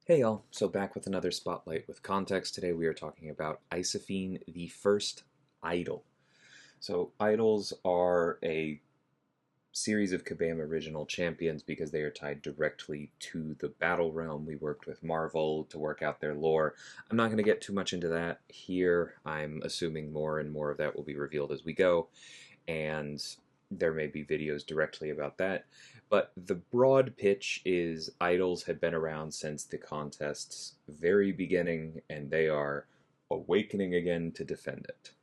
Hey y'all, so back with another Spotlight with Context. Today we are talking about Isophyne, the first idol. So idols are a series of Kabam original champions because they are tied directly to the battle realm. We worked with Marvel to work out their lore. I'm not going to get too much into that here. I'm assuming more and more of that will be revealed as we go, and there may be videos directly about that. But the broad pitch is idols have been around since the contest's very beginning, and they are awakening again to defend it.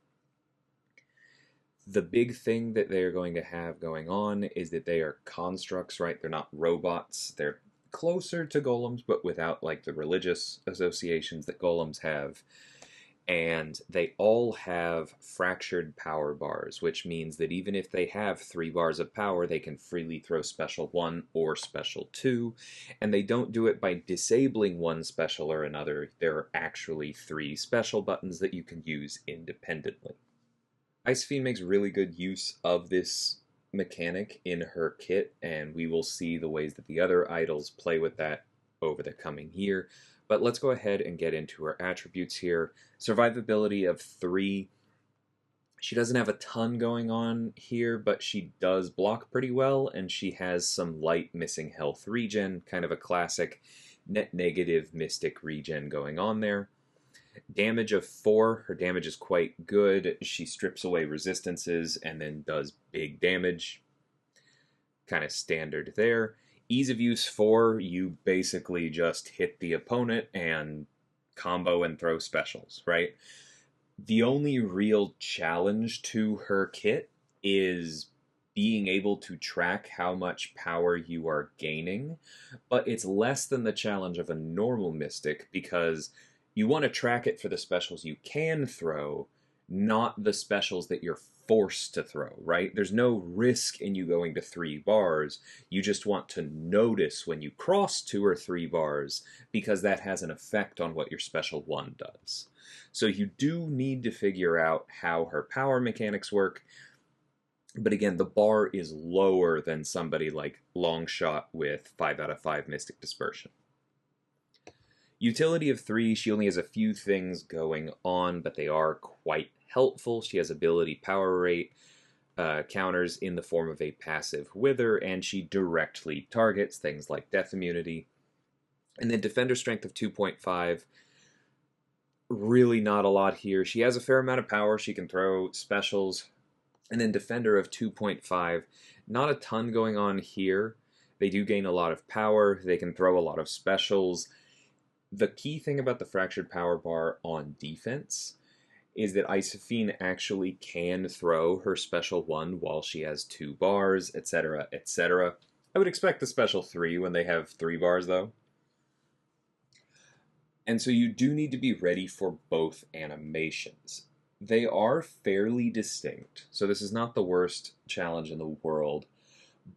The big thing that they are going to have going on is that they are constructs, right? They're not robots. They're closer to golems, but without like the religious associations that golems have. And they all have fractured power bars, which means that even if they have 3 bars of power, they can freely throw special 1 or special 2, and they don't do it by disabling one special or another. There are actually 3 special buttons that you can use independently. Isosphere makes really good use of this mechanic in her kit, and we will see the ways that the other idols play with that over the coming year. But let's go ahead and get into her attributes here. Survivability of 3. She doesn't have a ton going on here, but she does block pretty well, and she has some light missing health regen, kind of a classic net negative mystic regen going on there. Damage of 4. Her damage is quite good. She strips away resistances and then does big damage. Kind of standard there. Ease of use 4. You basically just hit the opponent and combo and throw specials, right? The only real challenge to her kit is being able to track how much power you are gaining, but it's less than the challenge of a normal mystic because you want to track it for the specials you can throw, not the specials that you're forced to throw, right? There's no risk in you going to 3 bars. You just want to notice when you cross 2 or 3 bars because that has an effect on what your special 1 does. So you do need to figure out how her power mechanics work. But again, the bar is lower than somebody like Longshot with 5 out of 5 Mystic Dispersion. Utility of 3, she only has a few things going on, but they are quite helpful. She has ability power rate counters in the form of a passive wither, and she directly targets things like death immunity. And then defender strength of 2.5, really not a lot here. She has a fair amount of power. She can throw specials. And then defender of 2.5, not a ton going on here. They do gain a lot of power. They can throw a lot of specials. The key thing about the fractured power bar on defense is that Isophyne actually can throw her special 1 while she has 2 bars, etc., etc. I would expect the special 3 when they have 3 bars, though. And so you do need to be ready for both animations. They are fairly distinct, so this is not the worst challenge in the world.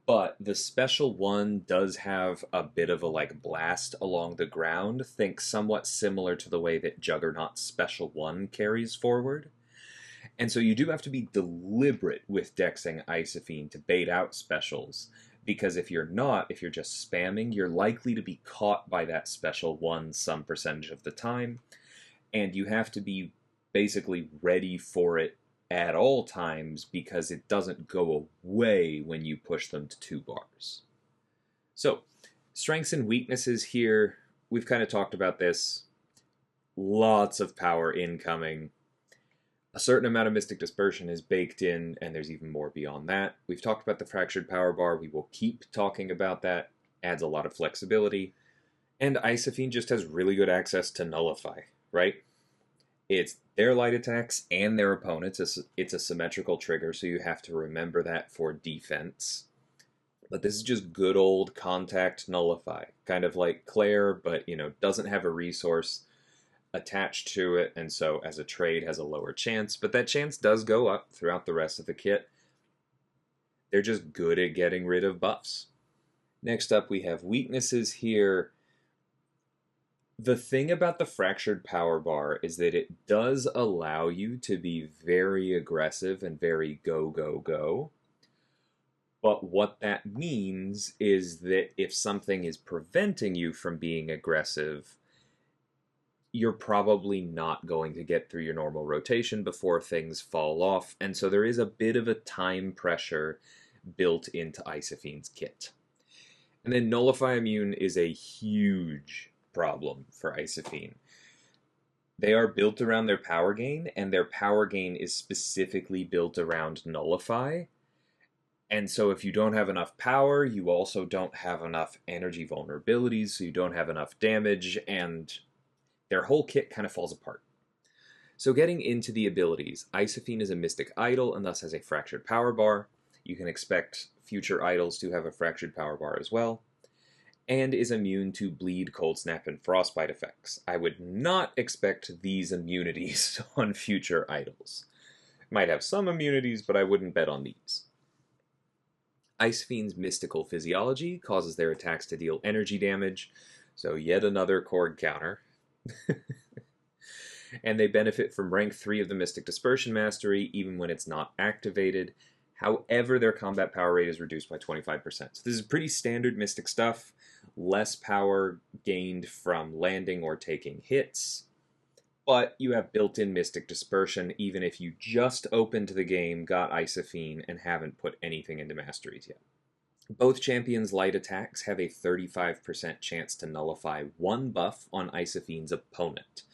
But the special 1 does have a bit of a like blast along the ground. Think somewhat similar to the way that Juggernaut's special 1 carries forward. And so you do have to be deliberate with dexing Isophyne to bait out specials. Because if you're not, if you're just spamming, you're likely to be caught by that special 1 some percentage of the time. And you have to be basically ready for it at all times because it doesn't go away when you push them to 2 bars. So, strengths and weaknesses here, we've kind of talked about this. Lots of power incoming. A certain amount of Mystic Dispersion is baked in, and there's even more beyond that. We've talked about the Fractured Power Bar. We will keep talking about that. Adds a lot of flexibility. And Isophyne just has really good access to Nullify, right? It's their light attacks and their opponents. It's a symmetrical trigger, so you have to remember that for defense. But this is just good old contact nullify. Kind of like Claire, but, doesn't have a resource attached to it, and so as a trade has a lower chance. But that chance does go up throughout the rest of the kit. They're just good at getting rid of buffs. Next up, we have weaknesses here. The thing about the fractured power bar is that it does allow you to be very aggressive and very go, go, go. But what that means is that if something is preventing you from being aggressive, you're probably not going to get through your normal rotation before things fall off, and so there is a bit of a time pressure built into Isophyne's kit. And then Nullify Immune is a huge problem for Isophyne. They are built around their power gain, and their power gain is specifically built around Nullify. And so if you don't have enough power, you also don't have enough energy vulnerabilities, so you don't have enough damage, and their whole kit kind of falls apart. So getting into the abilities, Isophyne is a Mystic Eidol and thus has a Fractured Power Bar. You can expect future Eidols to have a Fractured Power Bar as well. And is immune to Bleed, Cold Snap, and Frostbite effects. I would not expect these immunities on future Eidols. Might have some immunities, but I wouldn't bet on these. Isophyne's Mystical Physiology causes their attacks to deal energy damage, so yet another Korg counter. And they benefit from rank 3 of the Mystic Dispersion Mastery, even when it's not activated. However, their combat power rate is reduced by 25%. So this is pretty standard Mystic stuff. Less power gained from landing or taking hits. But you have built-in Mystic Dispersion, even if you just opened the game, got Isophyne, and haven't put anything into Masteries yet. Both champions' light attacks have a 35% chance to nullify one buff on Isophyne's opponent.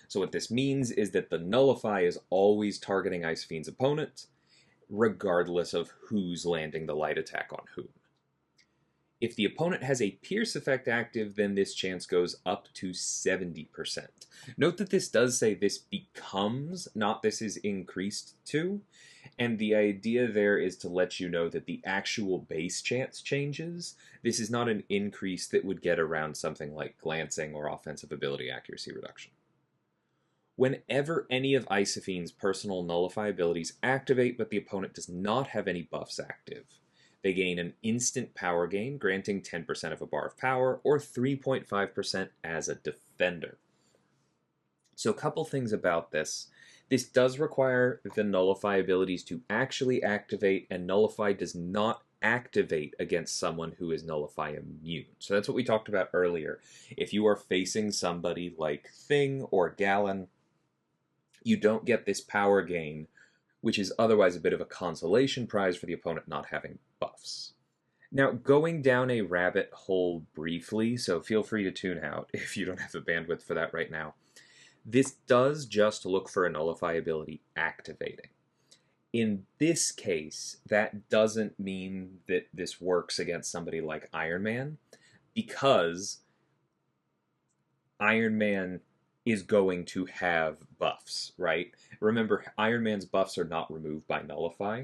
So what this means is that the nullify is always targeting Isophyne's opponent, regardless of who's landing the light attack on whom. If the opponent has a pierce effect active, then this chance goes up to 70%. Note that this does say this becomes, not this is increased to, and the idea there is to let you know that the actual base chance changes. This is not an increase that would get around something like glancing or offensive ability accuracy reduction. Whenever any of Isophyne's personal nullify abilities activate but the opponent does not have any buffs active, they gain an instant power gain, granting 10% of a bar of power, or 3.5% as a defender. So a couple things about this. This does require the nullify abilities to actually activate, and nullify does not activate against someone who is nullify immune. So that's what we talked about earlier. If you are facing somebody like Thing or Gallon, you don't get this power gain, which is otherwise a bit of a consolation prize for the opponent not having buffs. Now, going down a rabbit hole briefly, so feel free to tune out if you don't have the bandwidth for that right now. This does just look for a nullify ability activating. In this case, that doesn't mean that this works against somebody like Iron Man, because Iron Man is going to have buffs, right? Remember, Iron Man's buffs are not removed by nullify.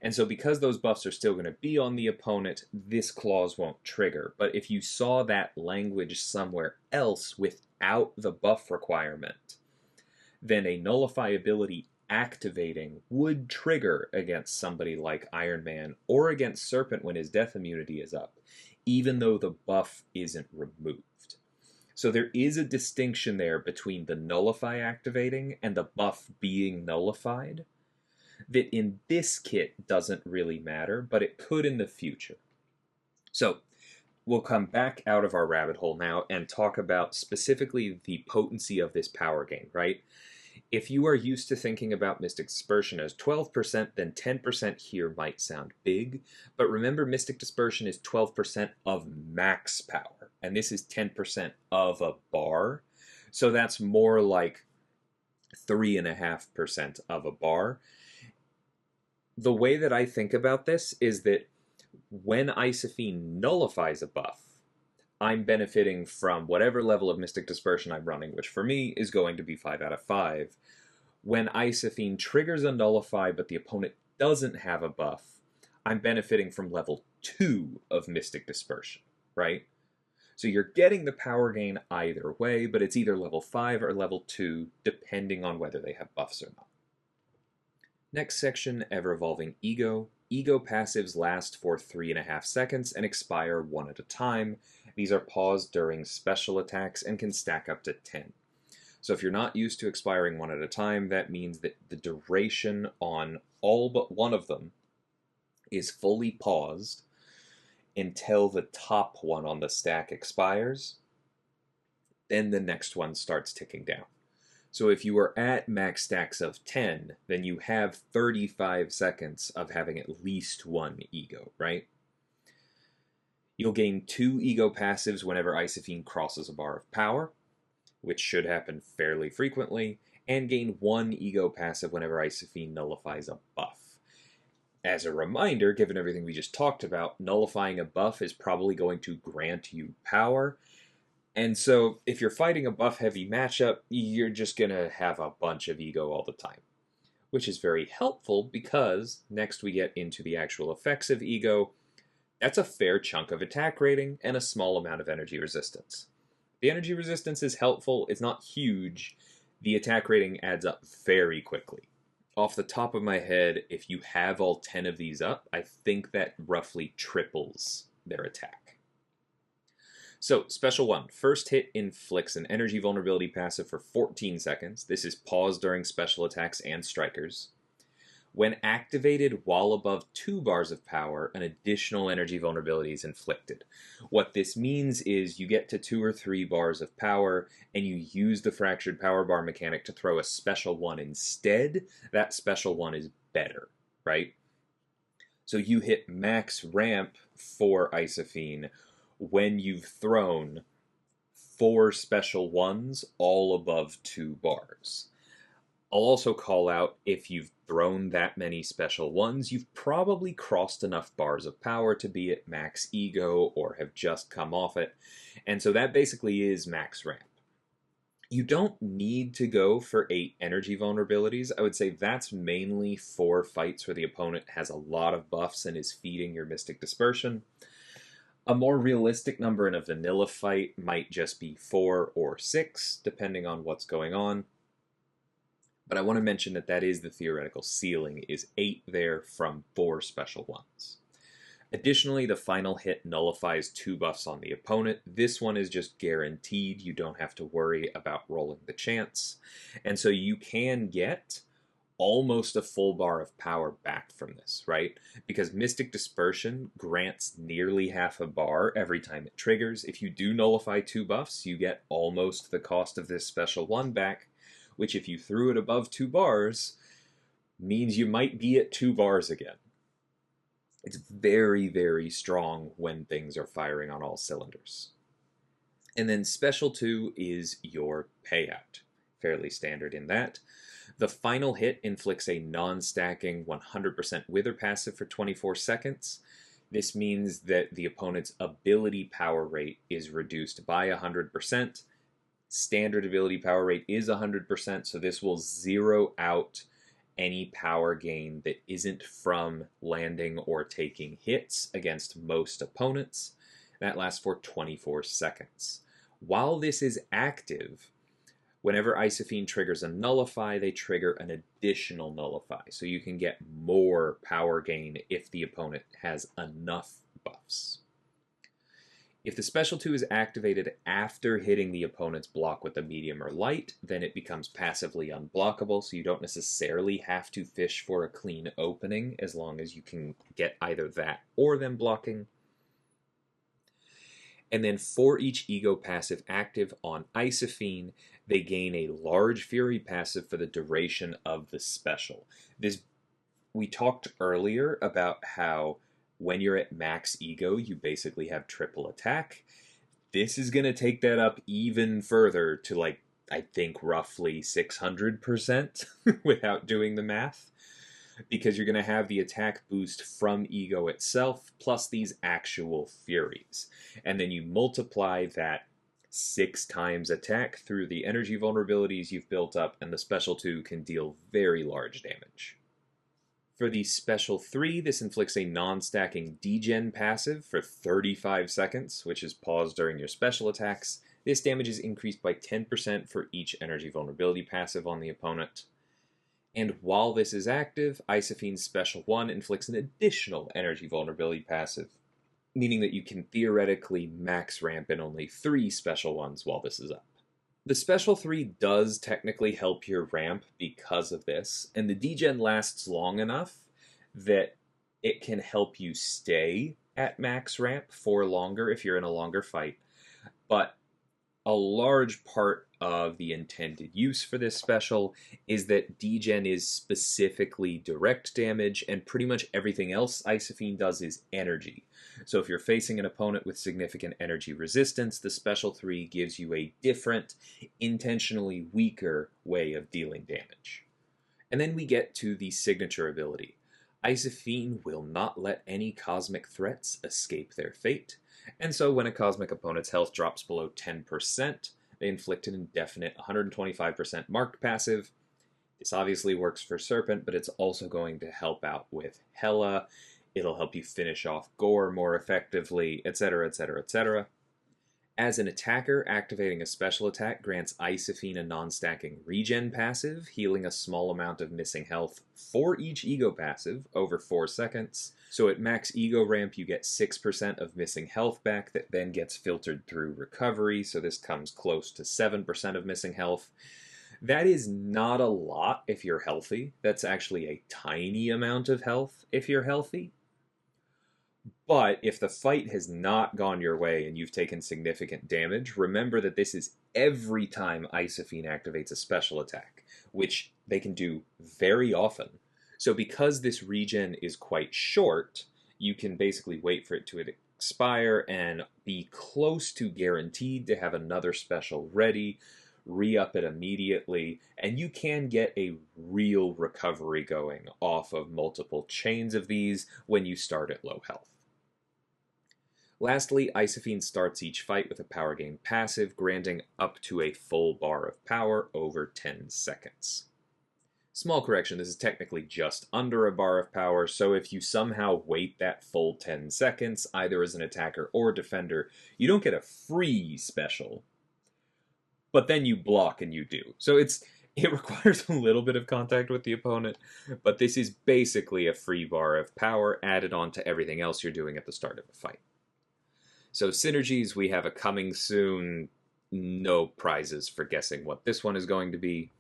And so because those buffs are still going to be on the opponent, this clause won't trigger. But if you saw that language somewhere else without the buff requirement, then a nullify ability activating would trigger against somebody like Iron Man or against Serpent when his death immunity is up, even though the buff isn't removed. So there is a distinction there between the nullify activating and the buff being nullified that in this kit doesn't really matter, but it could in the future. So we'll come back out of our rabbit hole now and talk about specifically the potency of this power gain, right? If you are used to thinking about Mystic Dispersion as 12%, then 10% here might sound big, but remember Mystic Dispersion is 12% of max power, and this is 10% of a bar, so that's more like 3.5% of a bar. The way that I think about this is that when Isophyne nullifies a buff, I'm benefiting from whatever level of Mystic Dispersion I'm running, which for me is going to be 5 out of 5. When Isophyne triggers a nullify but the opponent doesn't have a buff, I'm benefiting from level 2 of Mystic Dispersion, right? So you're getting the power gain either way, but it's either level 5 or level 2, depending on whether they have buffs or not. Next section, Ever-Evolving Ego. Ego passives last for 3.5 seconds and expire 1 at a time. These are paused during special attacks and can stack up to 10. So if you're not used to expiring 1 at a time, that means that the duration on all but one of them is fully paused until the top one on the stack expires, then the next one starts ticking down. So if you are at max stacks of 10, then you have 35 seconds of having at least one ego, right? You'll gain 2 ego passives whenever Isophyne crosses a bar of power, which should happen fairly frequently, and gain 1 ego passive whenever Isophyne nullifies a buff. As a reminder, given everything we just talked about, nullifying a buff is probably going to grant you power. And so if you're fighting a buff-heavy matchup, you're just going to have a bunch of ego all the time. Which is very helpful because next we get into the actual effects of ego. That's a fair chunk of attack rating and a small amount of energy resistance. The energy resistance is helpful, it's not huge. The attack rating adds up very quickly. Off the top of my head, if you have all 10 of these up, I think that roughly triples their attack. So, Special 1. First hit inflicts an energy vulnerability passive for 14 seconds. This is paused during special attacks and strikers. When activated while above 2 bars of power, an additional energy vulnerability is inflicted. What this means is you get to 2 or 3 bars of power, and you use the Fractured Power Bar mechanic to throw a Special 1 instead. That Special 1 is better, right? So you hit max ramp for Isophyne when you've thrown 4 Special 1s all above 2 bars. I'll also call out, if you've thrown that many Special 1s, you've probably crossed enough bars of power to be at max ego or have just come off it. And so that basically is max ramp. You don't need to go for 8 energy vulnerabilities. I would say that's mainly for fights where the opponent has a lot of buffs and is feeding your Mystic Dispersion. A more realistic number in a vanilla fight might just be 4 or 6, depending on what's going on. But I want to mention that that is the theoretical ceiling, is 8 there from 4 Special 1s. Additionally, the final hit nullifies 2 buffs on the opponent. This one is just guaranteed. You don't have to worry about rolling the chance. And so you can get almost a full bar of power back from this, right? Because Mystic Dispersion grants nearly half a bar every time it triggers. If you do nullify 2 buffs, you get almost the cost of this Special 1 back, which if you threw it above 2 bars, means you might be at 2 bars again. It's very, very strong when things are firing on all cylinders. And then Special 2 is your payout. Fairly standard in that. The final hit inflicts a non-stacking 100% Wither passive for 24 seconds. This means that the opponent's ability power rate is reduced by 100%. Standard ability power rate is 100%, so this will zero out any power gain that isn't from landing or taking hits against most opponents. That lasts for 24 seconds. While this is active, whenever Isophyne triggers a nullify, they trigger an additional nullify, so you can get more power gain if the opponent has enough buffs. If the Special 2 is activated after hitting the opponent's block with a medium or light, then it becomes passively unblockable, so you don't necessarily have to fish for a clean opening as long as you can get either that or them blocking. And then for each ego passive active on Isophyne, they gain a large Fury passive for the duration of the special. We talked earlier about how when you're at max ego, you basically have triple attack. This is going to take that up even further to, I think roughly 600% without doing the math. Because you're going to have the attack boost from ego itself, plus these actual furies. And then you multiply that 6 times attack through the energy vulnerabilities you've built up, and the Special 2 can deal very large damage. For the Special 3, this inflicts a non-stacking degen passive for 35 seconds, which is paused during your special attacks. This damage is increased by 10% for each energy vulnerability passive on the opponent. And while this is active, Isophyne's Special 1 inflicts an additional energy vulnerability passive, meaning that you can theoretically max ramp in only 3 Special 1s while this is up. The Special 3 does technically help your ramp because of this, and the degen lasts long enough that It can help you stay at max ramp for longer if you're in a longer fight, but a large part of the intended use for this special is that degen is specifically direct damage, and pretty much everything else Isophyne does is energy. So if you're facing an opponent with significant energy resistance, the special 3 gives you a different, intentionally weaker way of dealing damage. And then we get to the signature ability. Isophyne will not let any cosmic threats escape their fate, and so when a cosmic opponent's health drops below 10%, they inflict an indefinite 125% marked passive. This obviously works for Serpent, but it's also going to help out with Hela. It'll help you finish off Gore more effectively, etc., etc., etc. As an attacker, activating a special attack grants Isophyne a non-stacking regen passive, healing a small amount of missing health for each ego passive over 4 seconds. So at max ego ramp, you get 6% of missing health back that then gets filtered through recovery, so this comes close to 7% of missing health. That is not a lot if you're healthy. That's actually a tiny amount of health if you're healthy. But if the fight has not gone your way and you've taken significant damage, remember that this is every time Isophyne activates a special attack, which they can do very often. So because this regen is quite short, you can basically wait for it to expire and be close to guaranteed to have another special ready, re-up it immediately, and you can get a real recovery going off of multiple chains of these when you start at low health. Lastly, Isophyne starts each fight with a power gain passive, granting up to a full bar of power over 10 seconds. Small correction, this is technically just under a bar of power, so if you somehow wait that full 10 seconds, either as an attacker or defender, you don't get a free special, but then you block and you do. So it requires a little bit of contact with the opponent, but this is basically a free bar of power added on to everything else you're doing at the start of a fight. So Synergies, we have a coming soon, no prizes for guessing what this one is going to be.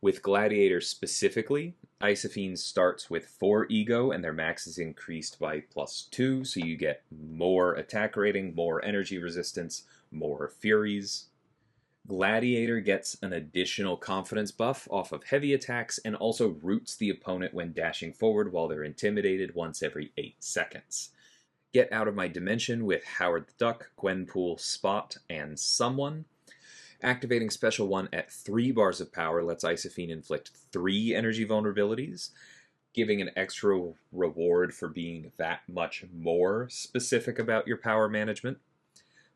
With Gladiator specifically, Isophyne starts with 4 ego and their max is increased by +2, so you get more attack rating, more energy resistance, more Furies. Gladiator gets an additional confidence buff off of heavy attacks and also roots the opponent when dashing forward while they're intimidated once every 8 seconds. Get Out of My Dimension with Howard the Duck, Gwenpool, Spot, and Someone. Activating Special 1 at 3 bars of power lets Isophyne inflict 3 energy vulnerabilities, giving an extra reward for being that much more specific about your power management.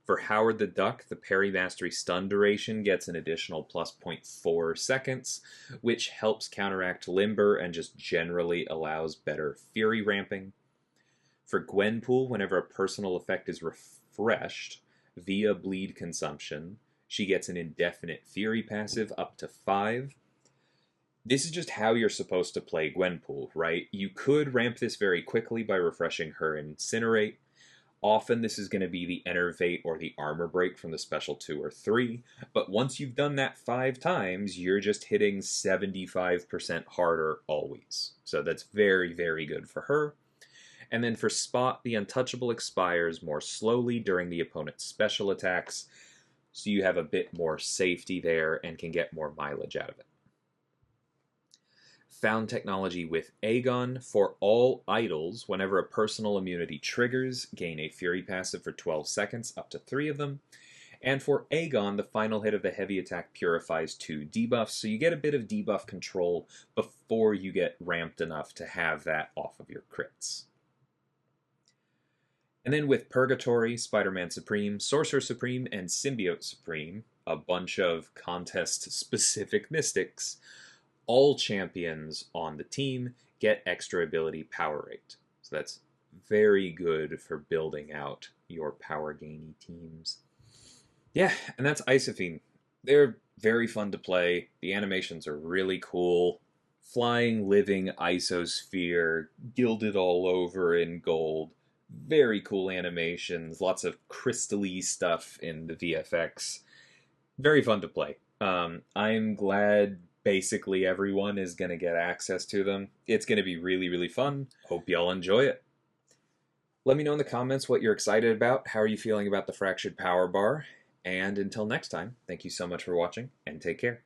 For Howard the Duck, the Parry Mastery stun duration gets an additional plus 0.4 seconds, which helps counteract Limber and just generally allows better Fury ramping. For Gwenpool, whenever a personal effect is refreshed via bleed consumption, she gets an indefinite Fury passive up to 5. This is just how you're supposed to play Gwenpool, right? You could ramp this very quickly by refreshing her Incinerate. Often this is going to be the Enervate or the Armor Break from the special 2 or 3, but once you've done that 5 times, you're just hitting 75% harder always. So that's very, very good for her. And then for Spot, the Untouchable expires more slowly during the opponent's special attacks, so you have a bit more safety there and can get more mileage out of it. Found technology with Aegon. For all idols, whenever a personal immunity triggers, gain a Fury passive for 12 seconds, up to 3 of them. And for Aegon, the final hit of the heavy attack purifies 2 debuffs, so you get a bit of debuff control before you get ramped enough to have that off of your crits. And then with Purgatory, Spider-Man Supreme, Sorcerer Supreme, and Symbiote Supreme, a bunch of contest-specific mystics, all champions on the team get extra ability power rate. So that's very good for building out your power gainy teams. Yeah, and that's Isophyne. They're very fun to play. The animations are really cool. Flying, living Isosphere, gilded all over in gold. Very cool animations, lots of crystal-y stuff in the VFX. Very fun to play. I'm glad basically everyone is going to get access to them. It's going to be really, really fun. Hope y'all enjoy it. Let me know in the comments what you're excited about. How are you feeling about the fractured power bar? And until next time, thank you so much for watching, and take care.